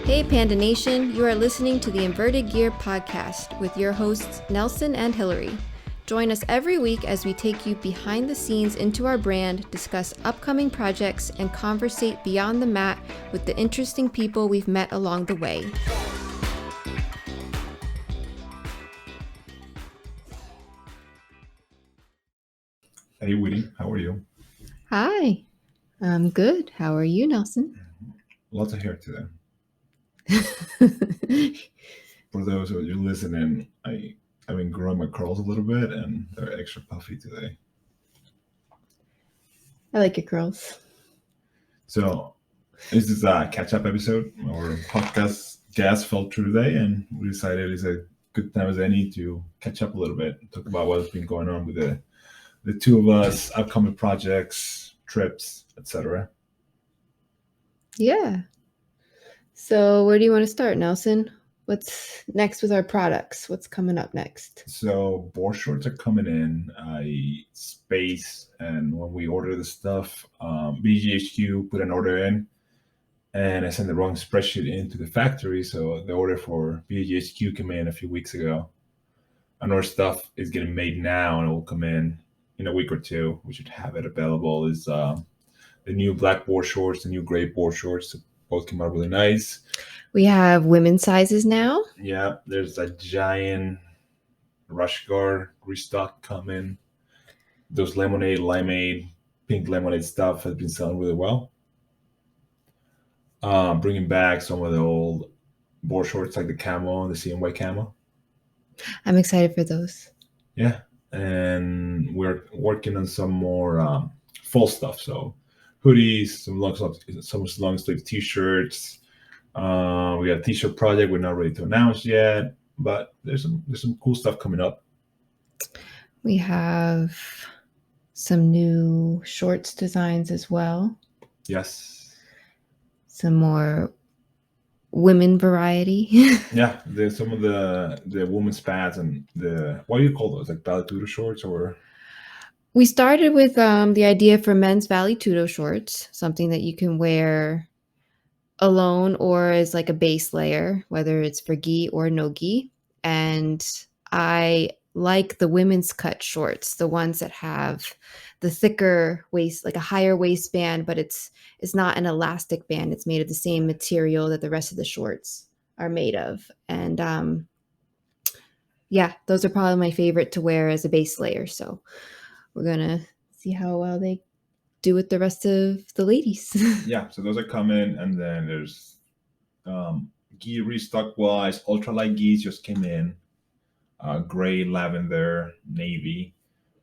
Hey Panda Nation, you are listening to the Inverted Gear podcast with your hosts Nelson and Hillary. Join us every week as we take you behind the scenes into our brand, discuss upcoming projects, and conversate beyond the mat with the interesting people we've met along the way. Hey, Woody, how are you? Hi, I'm good. How are you, Nelson? Lots of hair today. For those of you listening, I've been growing my curls a little bit and they're extra puffy today. I like your curls. So this is a catch-up episode. Our podcast guest fell through today and we decided it's a good time as any to catch up a little bit, talk about what's been going on with the two of us, upcoming projects, trips, etc. Yeah. So where do you want to start, Nelson? What's next with our products? What's coming up next? So board shorts are coming in. Space, and when we order the stuff, BGHQ put an order in, and I sent the wrong spreadsheet into the factory. So the order for BGHQ came in a few weeks ago, and our stuff is getting made now, and it will come in a week or two. We should have it available. Is the new black board shorts, the new gray board shorts. Both came out really nice. We have women's sizes now. Yeah, there's a giant rush guard restock coming. Those lemonade, limeade, pink lemonade stuff has been selling really well. Bringing back some of the old board shorts like the camo and the CNY camo. I'm excited for those. Yeah, and we're working on some more fall stuff. So hoodies, some long sleeve t-shirts. We got a t-shirt project we're not ready to announce yet, but there's some cool stuff coming up. We have some new shorts designs as well. Yes. Some more women variety. Yeah, there's some of the women's pads and the, what do you call those? Like Balatudo shorts or? We started with the idea for men's Valley-Tudo shorts, something that you can wear alone or as like a base layer, whether it's for gi or no gi. And I like the women's cut shorts, the ones that have the thicker waist, like a higher waistband, but it's not an elastic band. It's made of the same material that the rest of the shorts are made of. And yeah, those are probably my favorite to wear as a base layer. So we're gonna see how well they do with the rest of the ladies. Yeah, so those are coming, and then there's gi restock wise, ultralight gis just came in, gray, lavender, navy,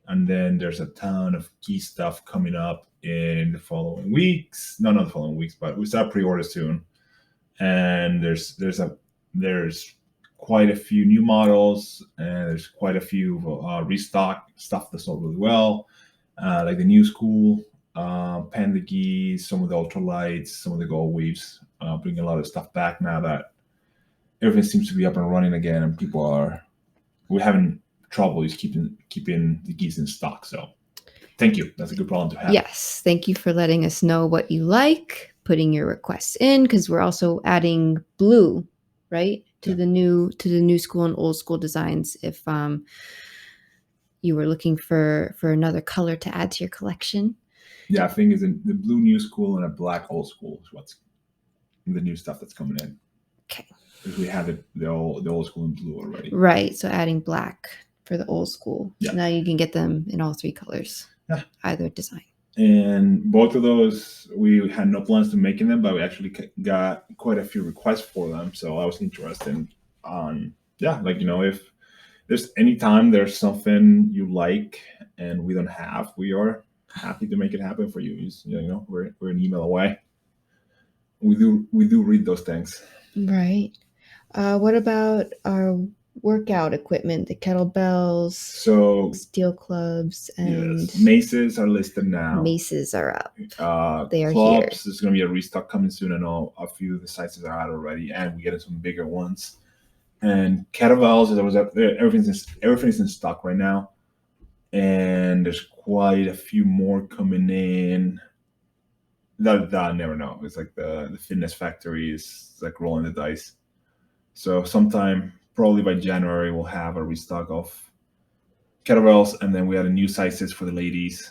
and then there's a ton of gi stuff coming up in the following weeks. No, not the following weeks, but we start pre-order soon. And there's quite a few new models, and there's quite a few restock stuff that sold really well, like the new school panda gis, some of the ultralights, some of the gold weaves, bringing a lot of stuff back now that everything seems to be up and running again, and we're having trouble just keeping the gis in stock. So thank you. That's a good problem to have. Yes, thank you for letting us know what you like, putting your requests in, because we're also adding blue, right, to the new school and old school designs. If you were looking for another color to add to your collection. Yeah, I think it's in the blue new school and a black old school is what's the new stuff that's coming in. Okay. Because we have the old school in blue already. Right, so adding black for the old school. Yeah. So now you can get them in all three colors. Yeah. Either design. And both of those, we had no plans to making them, but we actually got quite a few requests for them. So I was interested on, if there's any time there's something you like and we don't have, we are happy to make it happen for you. We're an email away. We do read those things. Right. What about our workout equipment, the kettlebells, so steel clubs, and yes, maces are listed now. Maces are up. They are clubs, here. There's going to be a restock coming soon. I know a few of the sizes are out already, and we get some bigger ones. And kettlebells, there was everything's in stock right now, and there's quite a few more coming in. That I never know. It's like the fitness factory is like rolling the dice. So sometime probably by January we'll have a restock of kettlebells, and then we had a new sizes for the ladies.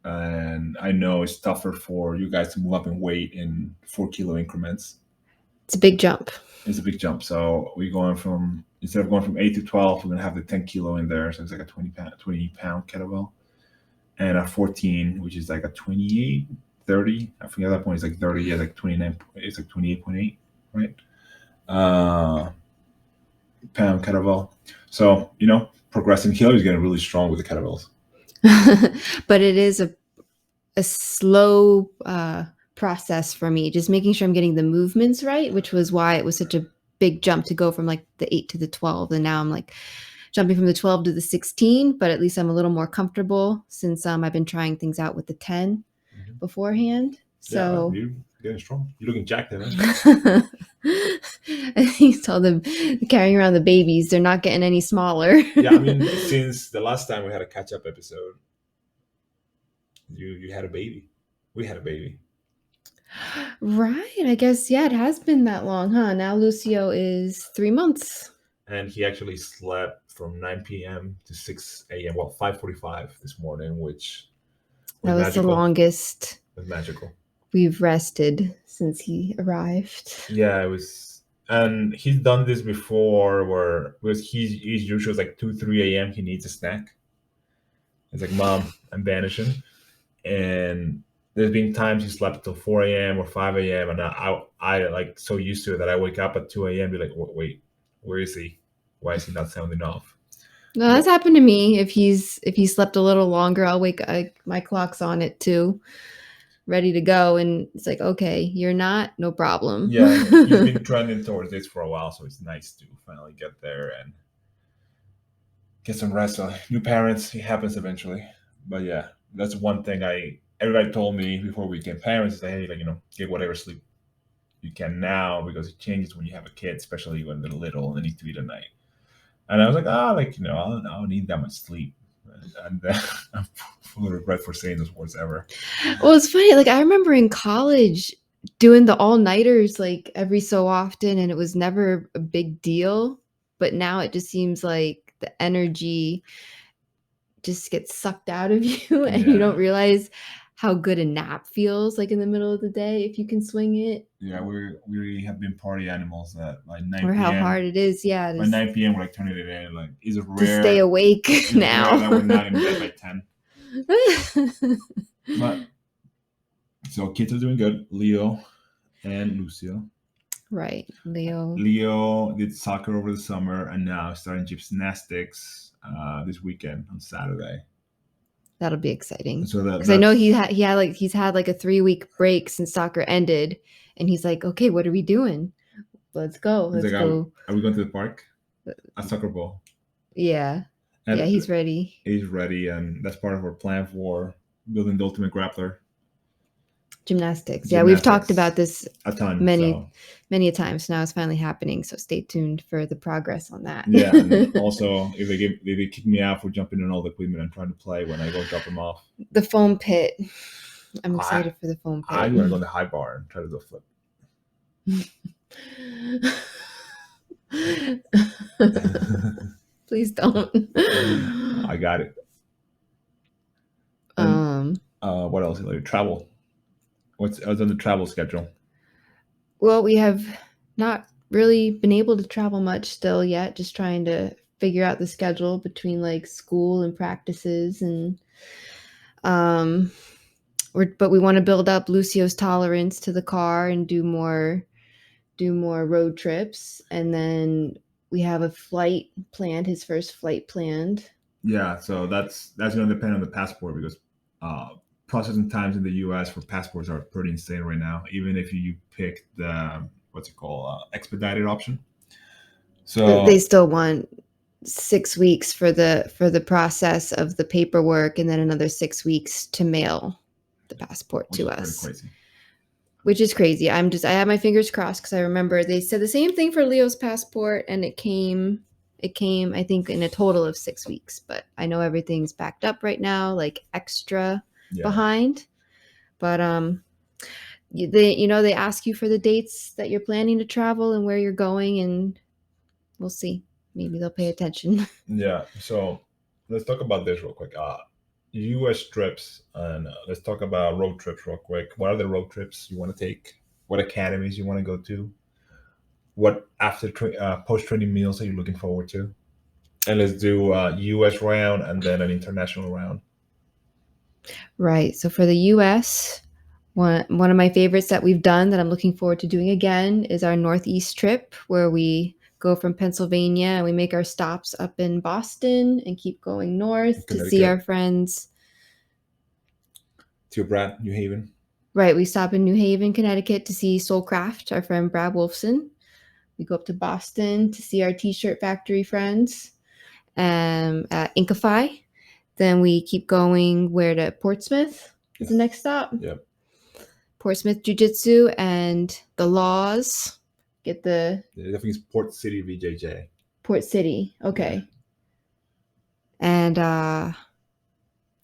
And I know it's tougher for you guys to move up in weight in 4 kilo increments. It's a big jump. It's a big jump. So we're going from, instead of going from 8 to 12, we're gonna have the 10 kilo in there. So it's like a 20 pound kettlebell, and a 14, which is like a 28, 30. I forget at that point. It's like 30. Yeah, like 29. It's like 28.8, right? Pound kettlebell. So progressing here is getting really strong with the kettlebells. But it is a slow process for me, just making sure I'm getting the movements right, which was why it was such a big jump to go from like the 8 to the 12. And now I'm like jumping from the 12 to the 16, but at least I'm a little more comfortable since I've been trying things out with the 10 beforehand. So yeah, you're getting strong. You're looking jacked, man. I think all them carrying around the babies, they're not getting any smaller. Yeah, I mean, since the last time we had a catch-up episode, you had a baby. We had a baby. Right. I guess, yeah, it has been that long, huh? Now Lucio is 3 months. And he actually slept from 9 p.m. to 6 a.m. Well, 5:45 this morning, which That was magical. the longest It was magical. we've rested since he arrived. Yeah, it was. And he's done this before where he's usually like 2, 3 a.m. he needs a snack. It's like, Mom, I'm vanishing. And there's been times he slept till 4 a.m. or 5 a.m. And I like so used to it that I wake up at 2 a.m. be like, wait, where is he? Why is he not sounding off? No, that's happened to me. If he slept a little longer, I'll wake. My clock's on it too, ready to go, and it's like, okay, you're not, no problem. Yeah, he's been trending towards this for a while, so it's nice to finally get there and get some rest. So, new parents, it happens eventually. But yeah, that's one thing everybody told me before we became parents is that, hey, like, get whatever sleep you can now, because it changes when you have a kid, especially when they're little and they need to eat at night. And I was like, I don't need that much sleep. And I'm full of regret for saying those words ever. Well, it's funny. Like, I remember in college doing the all-nighters like every so often, and it was never a big deal. But now it just seems like the energy just gets sucked out of you, and you don't realize how good a nap feels like in the middle of the day if you can swing it. Yeah, we have been party animals that by 9 Or how p.m. hard it is, yeah, By 9 p.m. we're like turning it in. Like, it's to rare stay awake it's now. Rare that we're not in bed by 10. But so kids are doing good. Leo and Lucio. Right, Leo. Leo did soccer over the summer and now starting gymnastics this weekend on Saturday. That'll be exciting. So because I know he's had like a 3-week break since soccer ended, and he's like, okay, what are we doing? Let's go. Let's go. Are we going to the park? A soccer ball. Yeah. And yeah, he's ready. He's ready, and that's part of our plan for building the ultimate grappler. Gymnastics. Yeah, we've talked about this a ton, many a times. Now it's finally happening, so stay tuned for the progress on that. Yeah, and also if they kick me out for jumping on all the equipment I'm trying to play when I go drop them off. The foam pit. I'm excited for the foam pit. I want to go on the high bar and try to do a flip. Please don't. I got it. And, what else? Like travel. What's on the travel schedule? Well, we have not really been able to travel much still yet. Just trying to figure out the schedule between like school and practices, and but we want to build up Lucio's tolerance to the car and do more road trips, and then we have a flight planned, his first flight planned. Yeah, so that's going to depend on the passport, because processing times in the U.S. for passports are pretty insane right now, even if you pick the expedited option. So they still want 6 weeks for the process of the paperwork, and then another 6 weeks to mail the passport to us. Crazy. Which is crazy. I have my fingers crossed, because I remember they said the same thing for Leo's passport, and it came, I think, in a total of 6 weeks. But I know everything's backed up right now, like extra behind. But They ask you for the dates that you're planning to travel and where you're going, and we'll see. Maybe they'll pay attention. Yeah. So let's talk about this real quick. U.S. trips, and let's talk about road trips real quick. What are the road trips you want to take? What academies you want to go to? What post training meals are you looking forward to? And let's do a U.S. round and then an international round. Right. So for the US, one of my favorites that we've done that I'm looking forward to doing again is our Northeast trip, where we go from Pennsylvania and we make our stops up in Boston and keep going north to see our Connecticut, friends. to Brad, New Haven. Right. We stop in New Haven, Connecticut to see Soulcraft, our friend Brad Wolfson. We go up to Boston to see our t-shirt factory friends at Inkify. Then we keep going where to Portsmouth is the next stop. Yep. Portsmouth Jiu-Jitsu and the Laws. Get the I think it's Port City VJJ. Port City. Okay. Yeah. And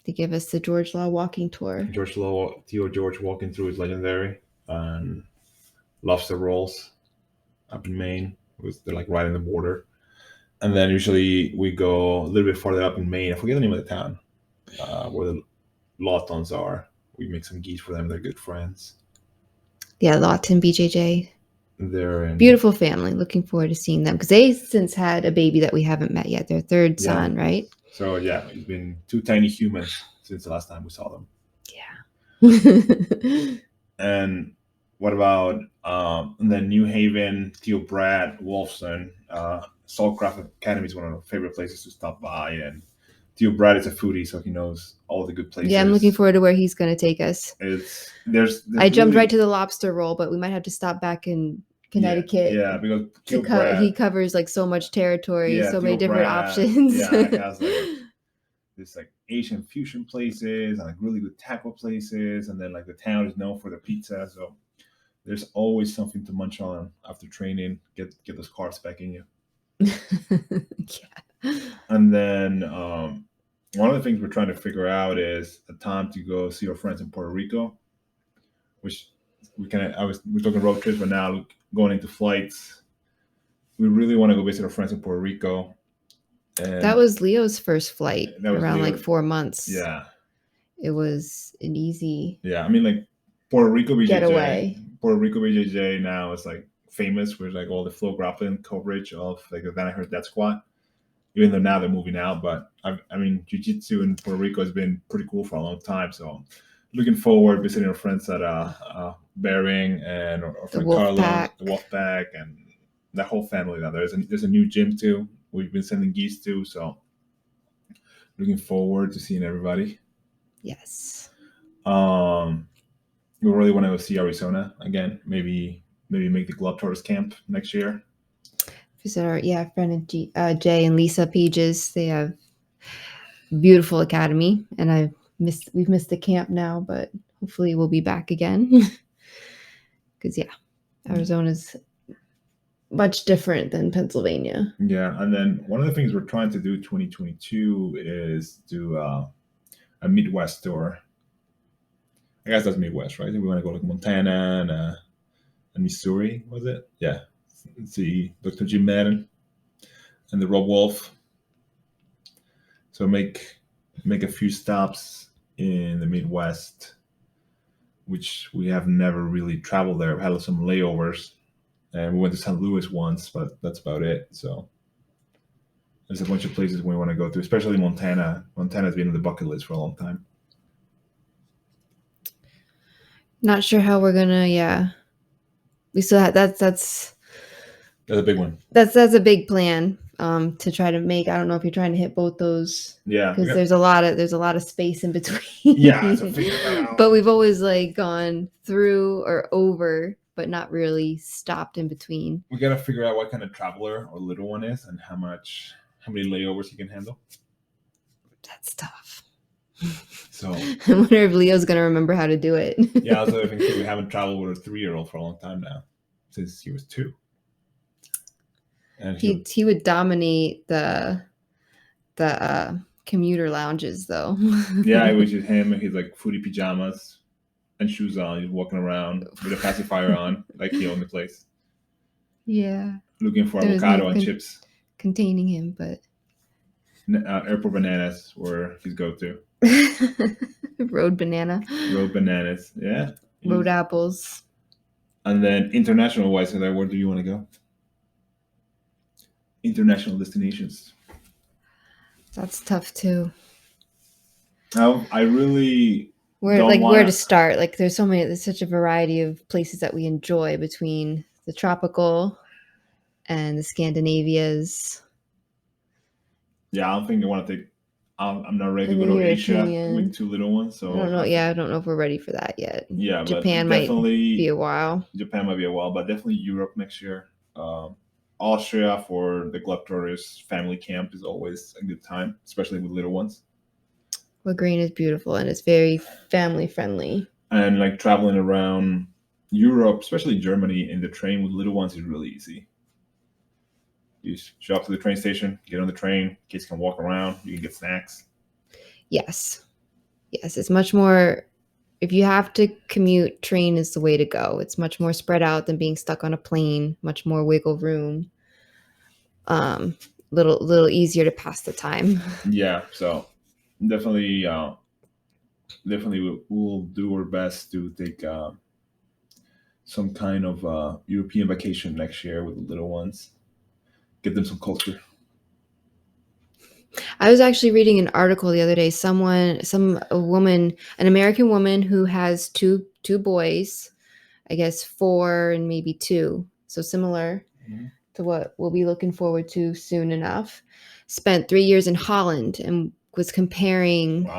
they give us the George Law walking tour. Theo George walking through is legendary. And lobster rolls up in Maine. They're like right in the border. And then usually we go a little bit farther up in Maine. I forget the name of the town where the Lawtons are. We make some geese for them. They're good friends. Yeah, Lawton, BJJ. They're in beautiful family. Looking forward to seeing them because they since had a baby that we haven't met yet. Their third son, right? So yeah, it's been two tiny humans since the last time we saw them. Yeah. And what about and then New Haven, Theo Brad, Wolfson, Soulcraft Academy is one of our favorite places to stop by, and Theo Brad is a foodie, so he knows all the good places. Yeah, I'm looking forward to where he's going to take us. There's I jumped right to the lobster roll, but we might have to stop back in Connecticut. Yeah, because he covers like so much territory, so many different options. Yeah, it has like this like Asian fusion places and like really good taco places, and then like the town is known for the pizza, so there's always something to munch on after training. Get those carbs back in you. Yeah. And then one of the things we're trying to figure out is a time to go see our friends in Puerto Rico, which we're talking road trips, but now going into flights, we really want to go visit our friends in Puerto Rico. And that was Leo's first flight around like 4 months. Yeah. It was an easy. Yeah. I mean, like Puerto Rico BJJ. Getaway. Puerto Rico BJJ now is like famous with like all the flow grappling coverage of like the Danaher Death Squad. Even though now they're moving out, but I mean, jiu-jitsu in Puerto Rico has been pretty cool for a long time. So looking forward visiting our friends at Bering and our friend Carlo, the Wolfpack, and that whole family now. There's a new gym too. We've been sending geese to, so looking forward to seeing everybody. Yes. We really want to go see Arizona again. Maybe make the Globetrotters camp next year. Visit our friend Jay and Lisa Pages. They have beautiful academy, and we've missed the camp now, but hopefully we'll be back again. Because Arizona's much different than Pennsylvania. Yeah, and then one of the things we're trying to do 2022 is do a Midwest tour. I guess that's Midwest, right? We want to go like Montana and Missouri, was it? Yeah. See Dr. Jim Madden and the Rob Wolf. So make a few stops in the Midwest, which we have never really traveled there. We had some layovers, and we went to St. Louis once, but that's about it. So there's a bunch of places we want to go to, especially Montana. Montana's been on the bucket list for a long time. Not sure how we're gonna. We still have that's a big one. That's a big plan to try to make. I don't know if you're trying to hit both those. Yeah, because there's a lot of space in between. Yeah, so figure that out. But we've always like gone through or over, but not really stopped in between. We gotta figure out what kind of traveler our little one is and how many layovers he can handle. That's tough. So I wonder if Leo's gonna remember how to do it. Yeah, that's the other thing too. We haven't traveled with a 3-year-old for a long time now, since he was 2. And he would dominate the commuter lounges though. Yeah, it was just him and his like foodie pajamas. and shoes on. He's walking around with a pacifier on, like he owned the place, Yeah. looking for There was no avocado and chips. containing him, but Airport bananas were his go-to. road banana, Road bananas, yeah. road apples. And then international wise, like, where do you want to go? International destinations. That's tough too. I really Where to start? Like there's such a variety of places that we enjoy between the tropical and the Scandinavias. Yeah, I don't think I want to take. I'm not ready to And go the to Asia European. with 2 little ones. So I don't know. Yeah, I don't know if we're ready for that yet. Yeah, Japan but might definitely be a while. Japan might be a while, but definitely Europe next year. Austria for the Globetrotters family camp is always a good time, especially with little ones. Lagrange is beautiful and it's very family friendly. And like traveling around Europe, especially Germany, in the train with little ones is really easy. You just show up to the train station, get on the train, kids can walk around, you can get snacks. Yes. Yes, it's much more. If you have to commute, train is the way to go. It's much more spread out than being stuck on a plane, much more wiggle room. Little easier to pass the time. Yeah, so definitely we'll do our best to take some kind of European vacation next year with the little ones. Get them some culture. I was actually reading an article the other day. A woman, an American woman who has two boys, I guess 4 and maybe 2, so similar to what we'll be looking forward to soon enough. Spent 3 years in Holland and was comparing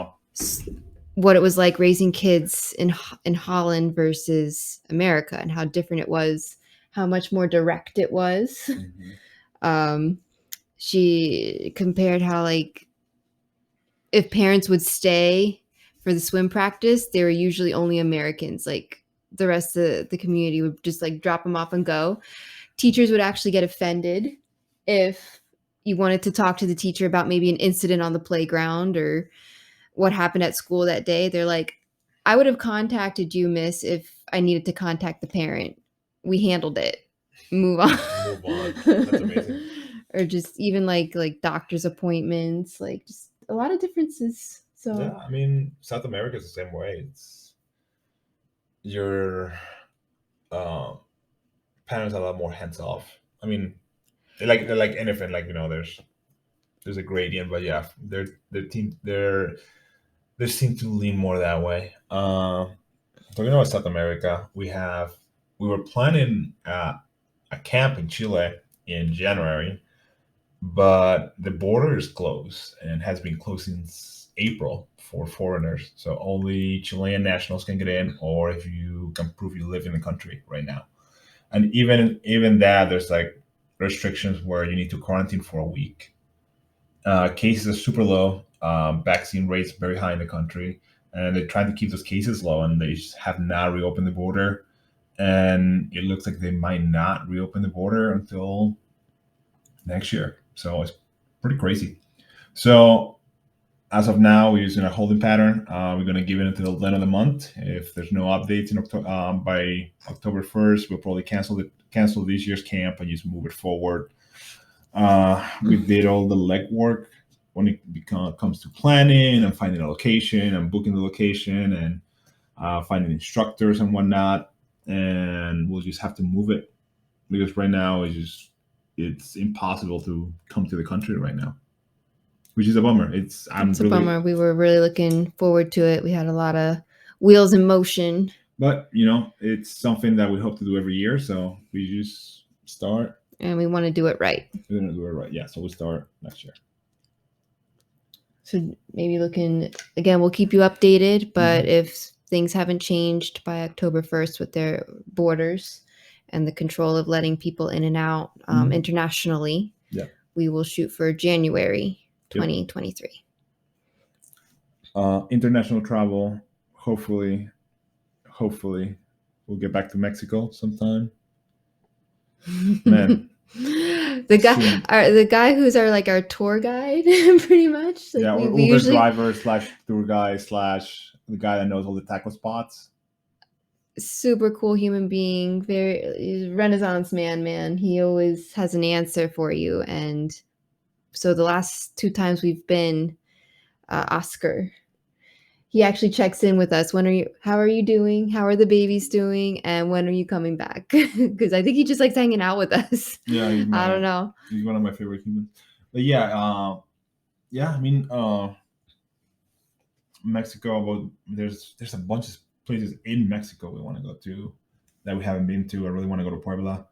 what it was like raising kids in Holland versus America and how different it was, how much more direct it was. She compared how like if parents would stay for the swim practice, they were usually only Americans. Like the rest of the community would just like drop them off and go. Teachers would actually get offended if you wanted to talk to the teacher about maybe an incident on the playground or what happened at school that day. They're like, I would have contacted you, miss, if I needed to contact the parent. We handled it. Move on. Move on. That's amazing. Or just even like doctor's appointments, like just a lot of differences. So yeah, I mean, South America is the same way. It's your parents are a lot more hands off. I mean, they're like anything. Like there's a gradient, but yeah, they seem to lean more that way. Talking about South America, we were planning a camp in Chile in January, but the border is closed and has been closed since April for foreigners. So only Chilean nationals can get in, or if you can prove you live in the country right now. And even that, there's like restrictions where you need to quarantine for a week. Cases are super low. Vaccine rates very high in the country, and they're trying to keep those cases low, and they just have not reopened the border. And it looks like they might not reopen the border until next year. So it's pretty crazy. So as of now, we're using a holding pattern. We're going to give it until the end of the month. If there's no updates in by October 1st, we'll probably cancel this year's camp and just move it forward. We did all the legwork when it comes to planning and finding a location and booking the location and finding instructors and whatnot. And we'll just have to move it because right now it's impossible to come to the country right now, which is a bummer. It's a bummer. We were really looking forward to it. We had a lot of wheels in motion. But it's something that we hope to do every year. So we just start. And we want to do it right. We're going to do it right. Yeah. So we'll start next year. So maybe again, we'll keep you updated. But if things haven't changed by October 1st with their borders and the control of letting people in and out internationally, we will shoot for January 2023. International travel, hopefully we'll get back to Mexico sometime. Man, the guy who's our tour guide, pretty much. Like we Uber driver / tour guide / the guy that knows all the taco spots. super cool human being, very Renaissance man. He always has an answer for you. And so the last 2 times we've been, Oscar, he actually checks in with us. How are you doing? How are the babies doing? And when are you coming back? Because I think he just likes hanging out with us. Yeah, I don't know. he's one of my favorite humans. But yeah, yeah. I mean, Mexico. Well, there's a bunch of places in Mexico we want to go to that we haven't been to. I really want to go to Puebla.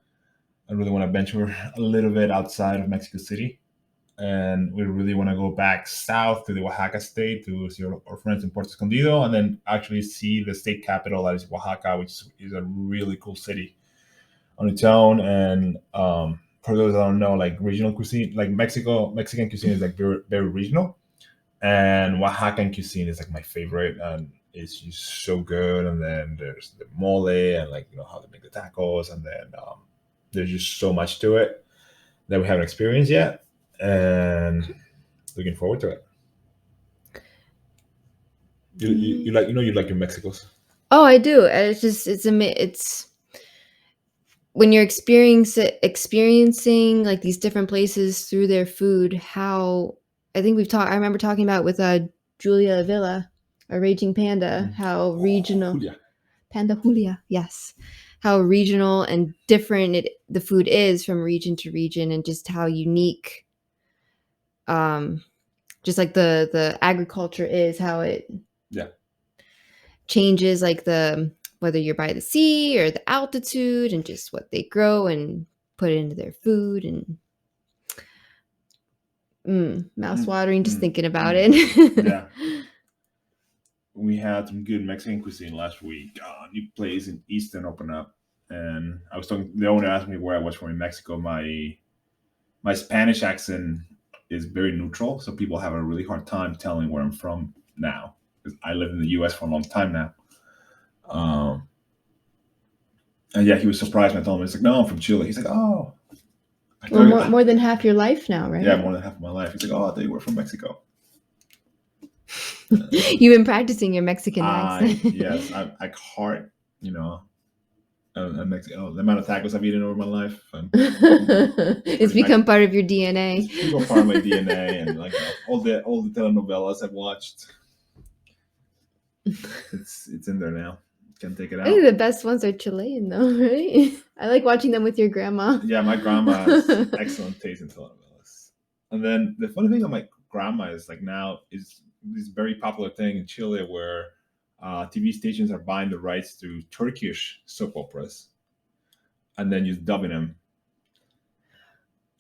I really want to venture a little bit outside of Mexico City, and we really want to go back south to the Oaxaca state to see our friends in Puerto Escondido, and then actually see the state capital that is Oaxaca, which is a really cool city on its own. And for those that don't know, like regional cuisine, like Mexican cuisine is like very regional, and Oaxacan cuisine is like my favorite, and it's just so good. And then there's the mole, and like how they make the tacos, and then there's just so much to it that we haven't experienced yet, and looking forward to it. You like you like your Mexicos. Oh, I do. It's when you're experiencing like these different places through their food. How I think I remember talking about with Julia Villa, a raging panda, how regional Julia. Panda Julia, yes, how regional and different the food is from region to region, and just how unique, just like the agriculture is, how it Yeah. changes, like whether you're by the sea or the altitude, and just what they grow and put into their food. And mouth watering just thinking about it. Yeah. We had some good Mexican cuisine last week. A new place in Easton opened up, and I was talking. The owner asked me where I was from in Mexico. My Spanish accent is very neutral, so people have a really hard time telling where I'm from now, because I lived in the U.S. for a long time now. And yeah, he was surprised when I told him. He's like, "No, I'm from Chile." He's like, "Oh." Well, more than half your life now, right? Yeah, more than half of my life. He's like, "Oh, I thought you were from Mexico." You've been practicing your Mexican accent. Yes, I heart, Mexico. The amount of tacos I've eaten over my life. It's become part of your DNA. It's become part of my DNA, and like all the telenovelas I've watched, it's in there now. Can't take it out. I think the best ones are Chilean, though, right? I like watching them with your grandma. Yeah, my grandma has excellent taste in telenovelas. And then the funny thing about my grandma is like now is this very popular thing in Chile where TV stations are buying the rights to Turkish soap operas, and then just dubbing them.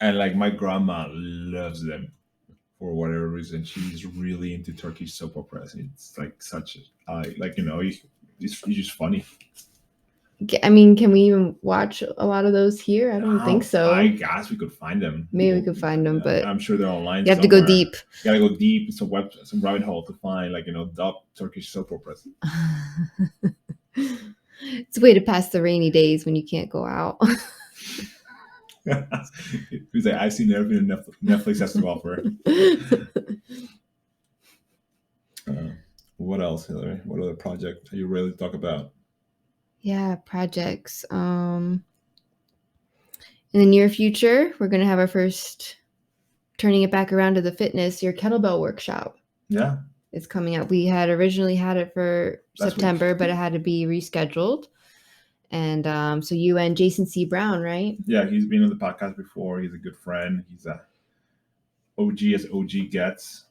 And like my grandma loves them for whatever reason. She's really into Turkish soap operas. It's like such it's just funny. I mean, can we even watch a lot of those here? I don't think so. I guess we could find them. Maybe we could find them, but I'm sure they're online. You have to go deep. You gotta go deep. It's some rabbit hole to find dub Turkish soap operas. It's a way to pass the rainy days when you can't go out. He's like, I've seen everything Netflix has to offer. What else, Hillary? What other project are you ready to talk about? Yeah, projects. In the near future, we're going to have our first, turning it back around to the fitness, your kettlebell workshop. Yeah. It's coming up. We had originally had it for September, but it had to be rescheduled. And so you and Jason C. Brown, right? Yeah, he's been on the podcast before. He's a good friend. He's a OG as OG gets.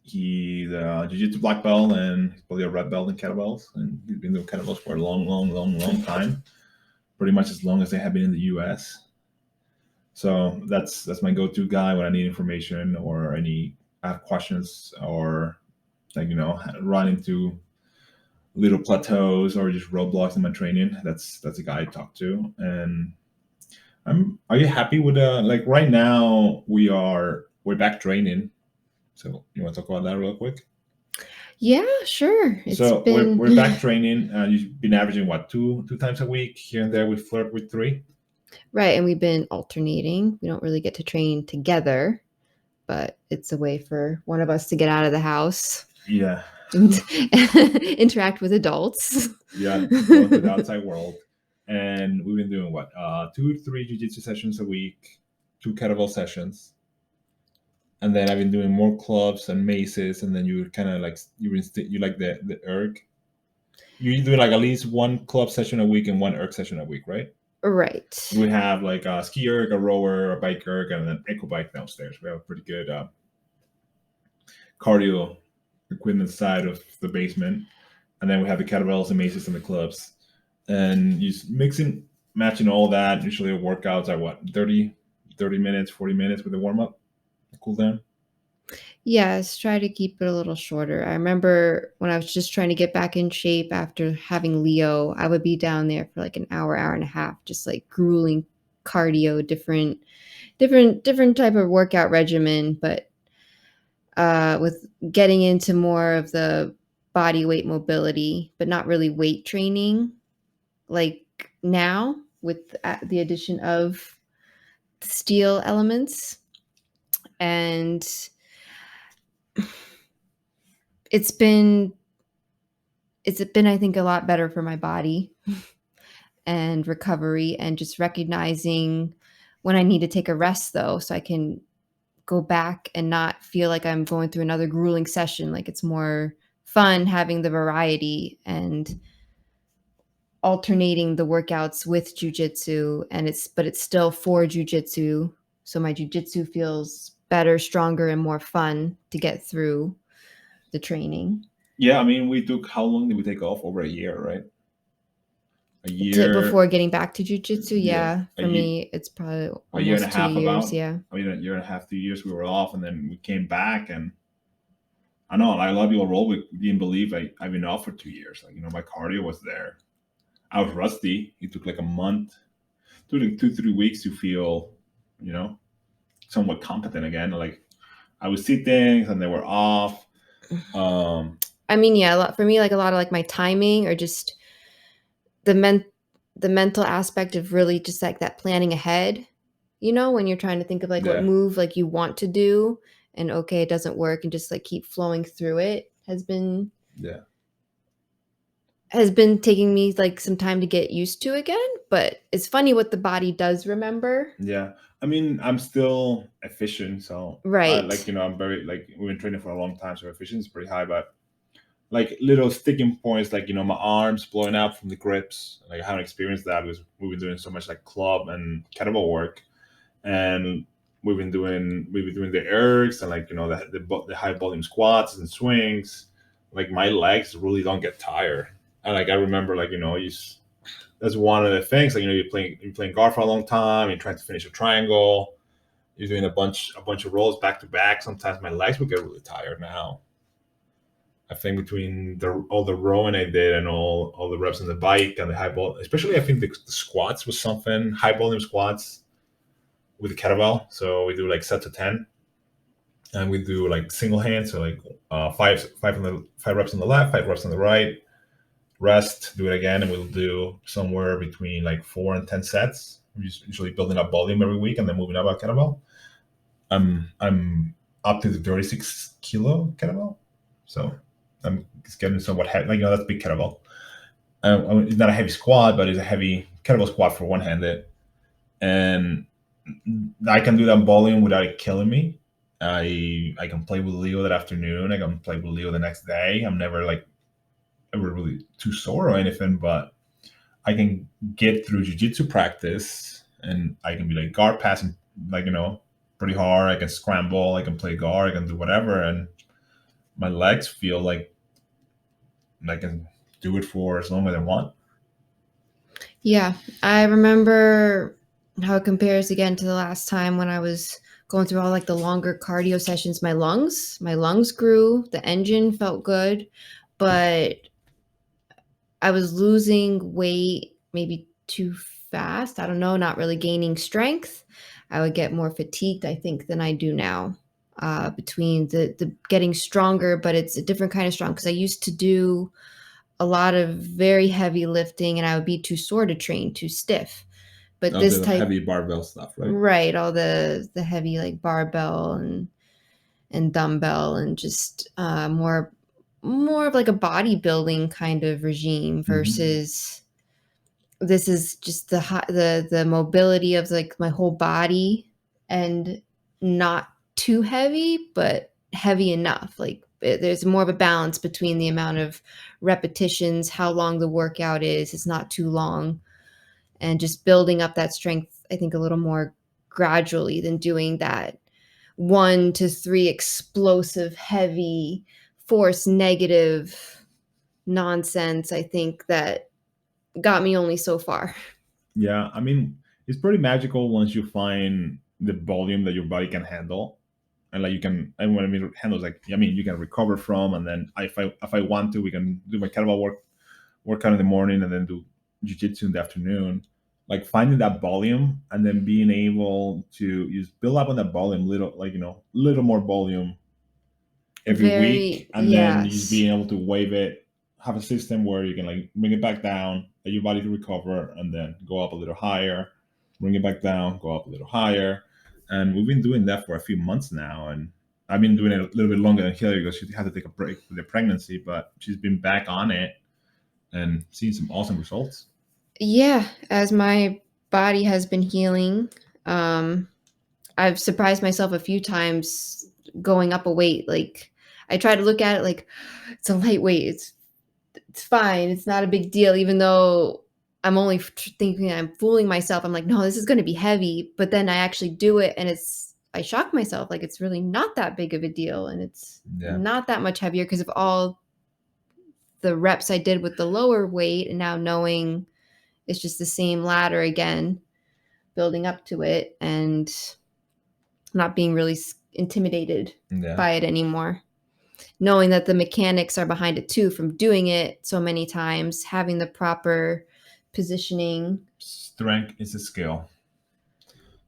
He's a jiu-jitsu black belt, and he's probably a red belt in kettlebells. And he's been doing kettlebells for a long time. Pretty much as long as they have been in the U.S. So that's my go-to guy when I need information or I have questions or run into little plateaus or just roadblocks in my training. That's a guy I talk to. And are you happy with right now we're back training? So you want to talk about that real quick? Yeah, sure. We're back training. You've been averaging what, two times a week here and there. We flirt with 3. Right, and we've been alternating. We don't really get to train together, but it's a way for one of us to get out of the house. Yeah. interact with adults. Yeah, go into the outside world. And we've been doing what, 2 3 jiu-jitsu sessions a week, 2 kettlebell sessions, and then I've been doing more clubs and maces. And then you kind of like you like the erg. You do like at least one club session a week and one erg session a week, right? Right. We have like a ski erg, a rower, a bike erg, and an echo bike downstairs. We have a pretty good cardio equipment side of the basement, and then we have the kettlebells and maces and the clubs, and you mixing matching all that. Usually workouts are what, 30 minutes, 40 minutes with the warm up, cool down. Yes, try to keep it a little shorter. I remember when I was just trying to get back in shape after having Leo, I would be down there for like an hour, hour and a half, just like grueling cardio, different type of workout regimen, but with getting into more of the body weight mobility, but not really weight training. Like now with the addition of steel elements, and it's been I think a lot better for my body and recovery, and just recognizing when I need to take a rest though, so I can go back and not feel like I'm going through another grueling session. Like it's more fun having the variety and alternating the workouts with jujitsu, and it's still for jujitsu. So my jujitsu feels better, stronger, and more fun to get through the training. Yeah, I mean, we took, how long did we take off? Over a year, right? A year. Before getting back to jujitsu, Yeah, yeah. For me, it's probably a year and a almost 2 half years, about. yeah. I mean, a year and a half, 2 years we were off, and then we came back. And I know like, a lot of people roll with, didn't believe I've been off for 2 years. Like, my cardio was there. I was rusty. It took like a month, took like 2 3 weeks to feel, you know, somewhat competent again. Like I would see things and they were off. I mean, yeah, for me, like a lot of like my timing, or just the mental aspect of really just like that planning ahead, when you're trying to think of like what Yeah, move like you want to do, and okay, it doesn't work, and just like keep flowing through it, yeah, has been taking me like some time to get used to again. But it's funny what the body does remember. yeah. I mean, I'm still efficient, so I like, Right. I'm very, like, we've been training for a long time, so efficiency is pretty high. But like little sticking points, like, my arms blowing out from the grips. Like I haven't experienced that because we've been doing so much like club and kettlebell work, and we've been doing the ergs and, like, the high volume squats and swings. Like my legs really don't get tired, and like I remember, like, that's one of the things. Like, you're playing guard for a long time, you're trying to finish a triangle, you're doing a bunch of rolls back to back. Sometimes my legs would get really tired. Now I think between all the rowing I did and all the reps on the bike and the high ball, especially I think the squats was something, high volume squats with the kettlebell. So we do like sets of 10, and we do like single hand. So like five reps on the left, 5 reps on the right, rest, do it again, and we'll do somewhere between like 4 and 10 sets. We're usually building up volume every week and then moving up our kettlebell. I'm up to the 36 kilo kettlebell, so I'm it's getting somewhat heavy. Like, that's a big kettlebell. It's not a heavy squat, but it's a heavy kettlebell squat for one-handed, and I can do that volume without it killing me. I can play with Leo that afternoon. I can play with Leo the next day. I'm never like ever really too sore or anything, but I can get through jiu-jitsu practice, and I can be like guard passing, like, pretty hard. I can scramble, I can play guard, I can do whatever, and my legs feel like I can do it for as long as I want. Yeah, I remember how it compares again to the last time when I was going through all like the longer cardio sessions. My lungs grew, the engine felt good, but I was losing weight maybe too fast. I don't know, not really gaining strength. I would get more fatigued, I think, than I do now. Between the getting stronger, but it's a different kind of strong, because I used to do a lot of very heavy lifting, and I would be too sore to train, too stiff. But Of this the type, heavy barbell stuff, right? right, all the heavy like barbell and dumbbell, and just more of like a bodybuilding kind of regime Mhm. versus this is just the mobility of like my whole body and not too heavy, but heavy enough. Like there's more of a balance between the amount of repetitions, how long the workout is. It's not too long, and just building up that strength, I think, a little more gradually than doing that 1 to 3 explosive, heavy, force negative nonsense. I think that got me only so far. Yeah, I mean, it's pretty magical once you find the volume that your body can handle, and like you can. And when I mean handles, like I mean you can recover from, and then if I want to, we can do my kettlebell workout in the morning, and then do jiu-jitsu in the afternoon. Like finding that volume, and then being able to just build up on that volume, little like little more volume every week, Very, and then just yes. being able to wave it, have a system where you can like bring it back down, let your body to recover, and then go up a little higher, bring it back down, go up a little higher. And we've been doing that for a few months now, and I've been doing it a little bit longer than Hillary because she had to take a break with the pregnancy, but she's been back on it and seeing some awesome results. Yeah, as my body has been healing, um, I've surprised myself a few times going up a weight. Like I try to look at it like it's a lightweight. It's fine. It's not a big deal, even though I'm only thinking I'm fooling myself. I'm like, no, this is going to be heavy. But then I actually do it, and I shock myself. Like it's really not that big of a deal, and it's Yeah. not that much heavier because of all the reps I did with the lower weight, and now knowing it's just the same ladder again, building up to it, and not being really intimidated Yeah. by it anymore. Knowing that the mechanics are behind it too, from doing it so many times, having the proper positioning Strength is a skill,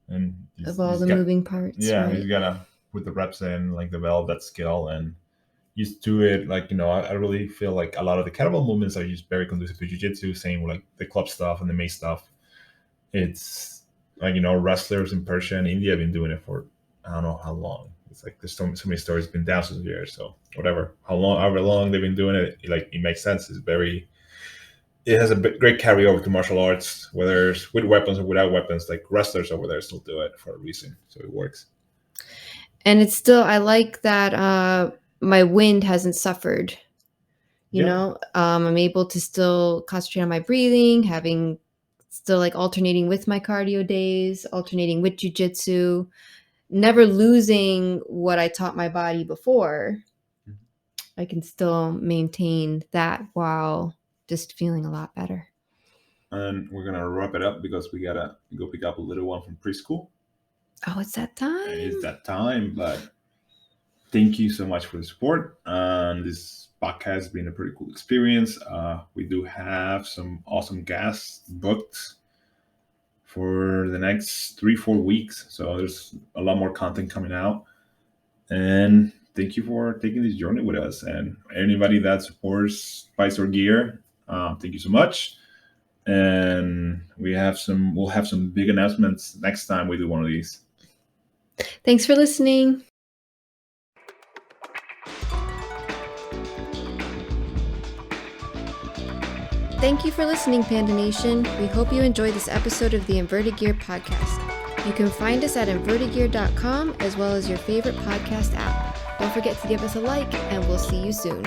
and of he's, all he's the got moving parts, yeah, he's right? gotta put the reps in, like develop that skill, and used to it. Like I really feel like a lot of the kettlebell movements are just very conducive to jiu-jitsu. Same with like the club stuff and the mace stuff. It's like wrestlers in Persia and India have been doing it for I don't know how long. It's like there's so many stories, been thousands of years. So whatever, however long they've been doing it, like it makes sense. It has a great carryover to martial arts, whether it's with weapons or without weapons. Like wrestlers over there still do it for a reason, so it works. And it's still, I like that my wind hasn't suffered. Yeah. I'm able to still concentrate on my breathing, having still like alternating with my cardio days, alternating with jujitsu, never losing what I taught my body before. I can still maintain that while just feeling a lot better. And we're gonna wrap it up because we gotta go pick up a little one from preschool. Oh, it's that It's time. that time, but thank you so much for the support. And this podcast has been a pretty cool experience. We do have some awesome guests booked for the next 3-4 weeks, so there's a lot more content coming out. And thank you for taking this journey with us. And anybody that supports Spice or Gear, thank you so much. And we'll have some big announcements next time we do one of these. Thanks for listening. Thank you for listening, Panda Nation. We hope you enjoyed this episode of the Inverted Gear podcast. You can find us at invertedgear.com as well as your favorite podcast app. Don't forget to give us a like, and we'll see you soon.